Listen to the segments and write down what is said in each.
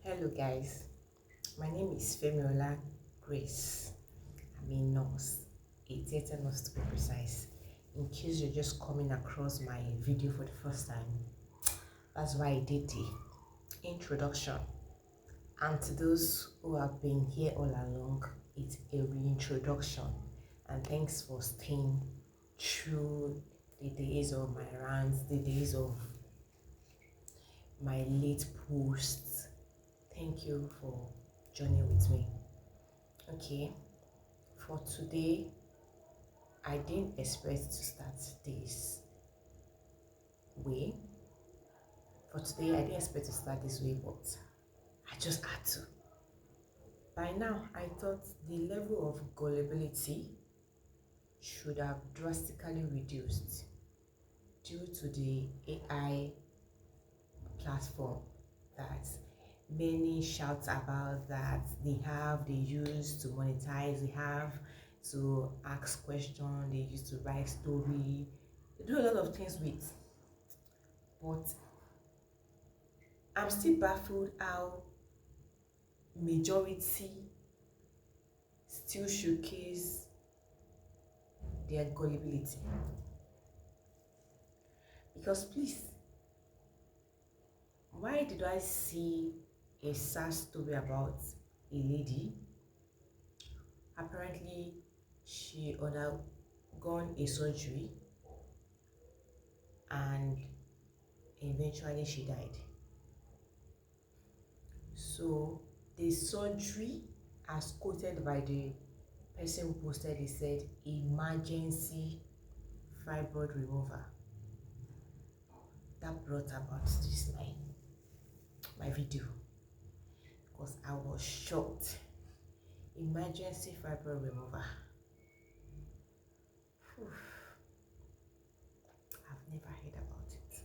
Hello guys, my name is Femiola Grace. I'm a nurse, a theatre nurse to be precise. In case you're just coming across my video for the first time, that's why I did the introduction. And to those who have been here all along, it's a reintroduction. And thanks for staying through the days of my rants, the days of my late posts. Thank you for joining with me. Okay, for today, I didn't expect to start this way. For today, I didn't expect to start this way, but I just had to. By now, I thought the level of gullibility should have drastically reduced due to the AI platform that many shout about, that they use to monetize, they have to ask questions, they use to write story, they do a lot of things with. But I'm still baffled how majority still showcase their gullibility. Because please, why did I see a sad story about a lady? Apparently, she undergone a surgery and eventually she died. So the surgery, as quoted by the person who posted it, said emergency fibroid removal. That brought about this my video, because I was shocked. Emergency fibroid remover. I've never heard about it.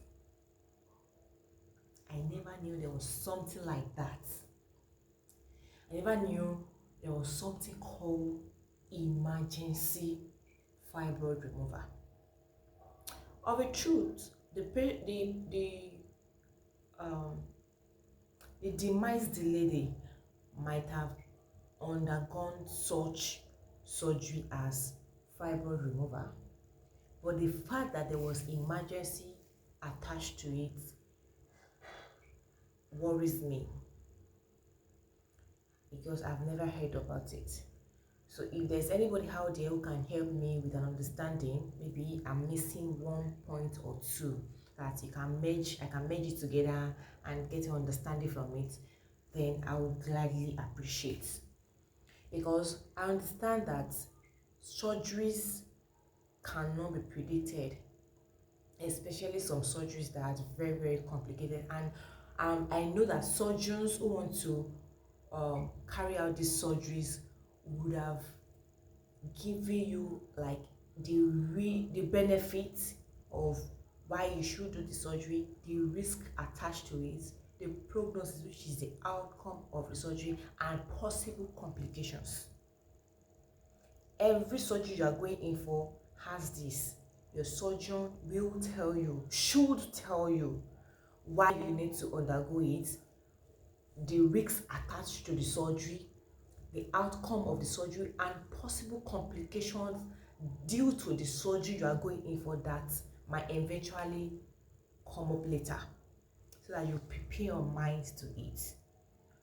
I never knew there was something like that. I never knew there was something called emergency fibroid remover. Of a truth, the demised lady might have undergone such surgery as fibroid remover, but the fact that there was emergency attached to it worries me, because I've never heard about it. So if there's anybody out there who can help me with an understanding, maybe I'm missing one point or two that I can merge it together and get an understanding from it, then I would gladly appreciate. Because I understand that surgeries cannot be predicted, especially some surgeries that are very, very complicated. And I know that surgeons who want to carry out these surgeries would have given you like the benefit of why you should do the surgery, the risk attached to it, the prognosis, which is the outcome of the surgery, and possible complications. Every surgery you are going in for has this. Your surgeon will tell you, should tell you, why you need to undergo it, the risks attached to the surgery, the outcome of the surgery, and possible complications due to the surgery you are going in for that might eventually come up later, so that you prepare your mind to it.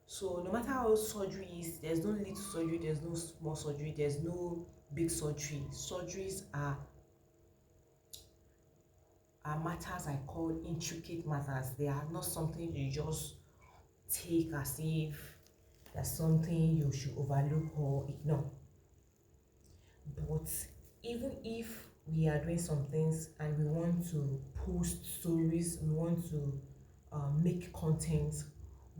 So no matter how surgery is, there's no little surgery, there's no small surgery, there's no big surgery. Surgeries are matters I call intricate matters. They are not something you just take as if that's something you should overlook or ignore. But even if we are doing some things and we want to post stories, we want to make content,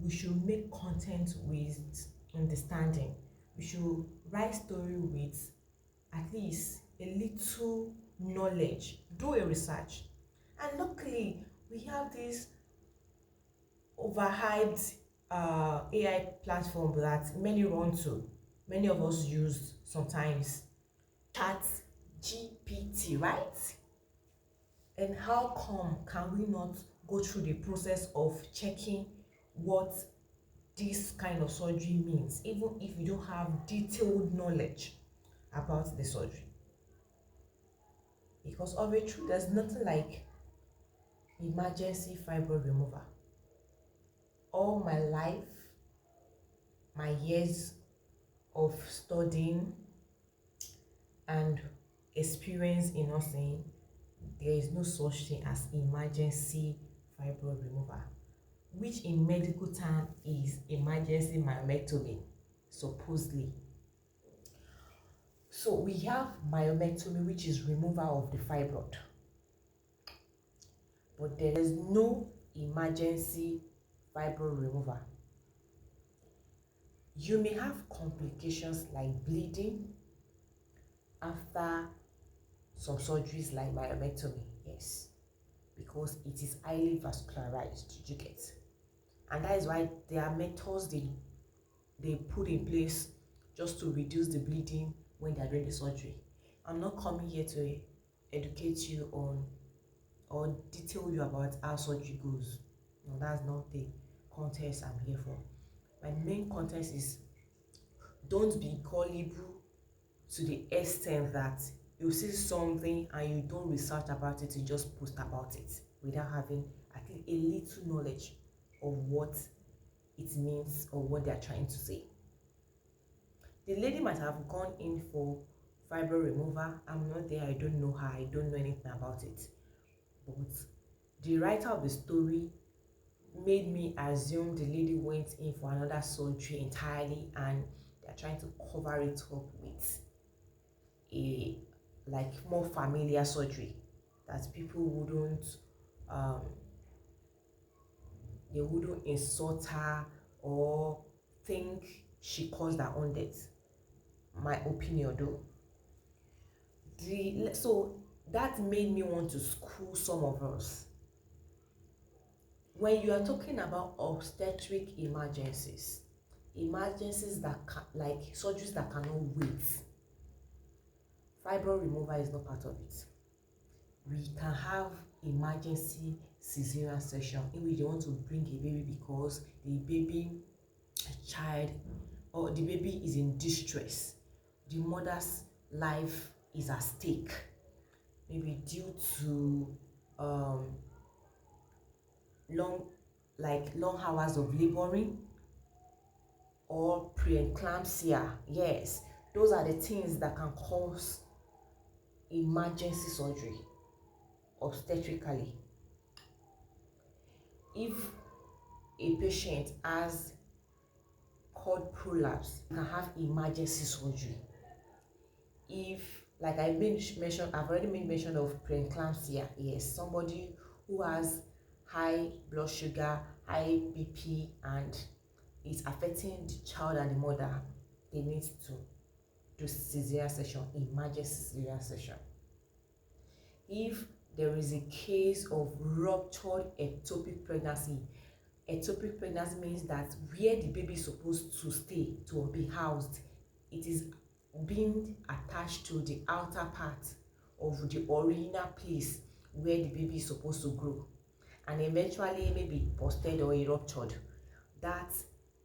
we should make content with understanding. We should write story with at least a little knowledge, do a research. And luckily, we have this overhyped AI platform that many run to, many of us use sometimes, Chat GPT, right? And how come can we not go through the process of checking what this kind of surgery means, even if you don't have detailed knowledge about the surgery. Because of a truth, there's nothing like emergency fibroid removal. All my life, my years of studying and experience in nursing, there is no such thing as emergency fibroid removal, which in medical term is emergency myomectomy, supposedly. So we have myomectomy, which is removal of the fibroid, but there is no emergency fibroid removal. You may have complications like bleeding after some surgeries like myomectomy, yes, because it is highly vascularized, you get. And that is why there are methods they put in place just to reduce the bleeding when they are doing the surgery. I'm not coming here to educate you on or detail you about how surgery goes. No, that's not the context I'm here for. My main context is, don't be gullible to the extent that you see something and you don't research about it, you just post about it without having at least a little knowledge of what it means or what they are trying to say. The lady might have gone in for fibroid removal. I'm not there, I don't know her, I don't know anything about it. But the writer of the story made me assume the lady went in for another surgery entirely, and they're trying to cover it up with a like more familiar surgery that people wouldn't they wouldn't insult her or think she caused her own death. My opinion though. So that made me want to school some of us. When you are talking about obstetric emergencies that can, like surgeries that cannot wait, fibroid removal is not part of it. We can have emergency cesarean section in which they want to bring a baby because the baby child or the baby is in distress. The mother's life is at stake, maybe due to long hours of laboring or preeclampsia. Yes, those are the things that can cause emergency surgery obstetrically. If a patient has cord prolapse, you can have emergency surgery. If, like I've already made mention of preeclampsia. Yes, somebody who has high blood sugar, high BP, and it's affecting the child and the mother, they need to do cesarean section, emergency cesarean section. If there is a case of ruptured ectopic pregnancy means that where the baby is supposed to stay, to be housed, it is being attached to the outer part of the original place where the baby is supposed to grow, and eventually maybe busted or ruptured. That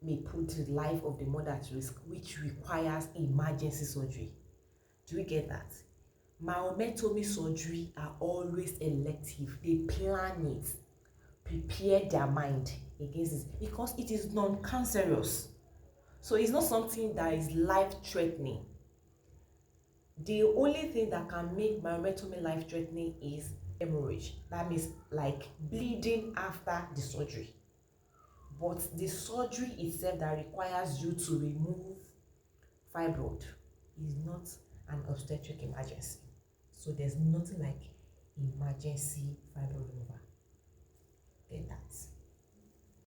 may put the life of the mother at risk, which requires emergency surgery. Do we get that? Myomectomy surgery are always elective. They plan it, prepare their mind against it because it is non-cancerous. So it's not something that is life-threatening. The only thing that can make myomectomy life-threatening is hemorrhage. That means like bleeding after the surgery. But the surgery itself that requires you to remove fibroid is not an obstetric emergency. So there's nothing like emergency fibroid removal. Get that.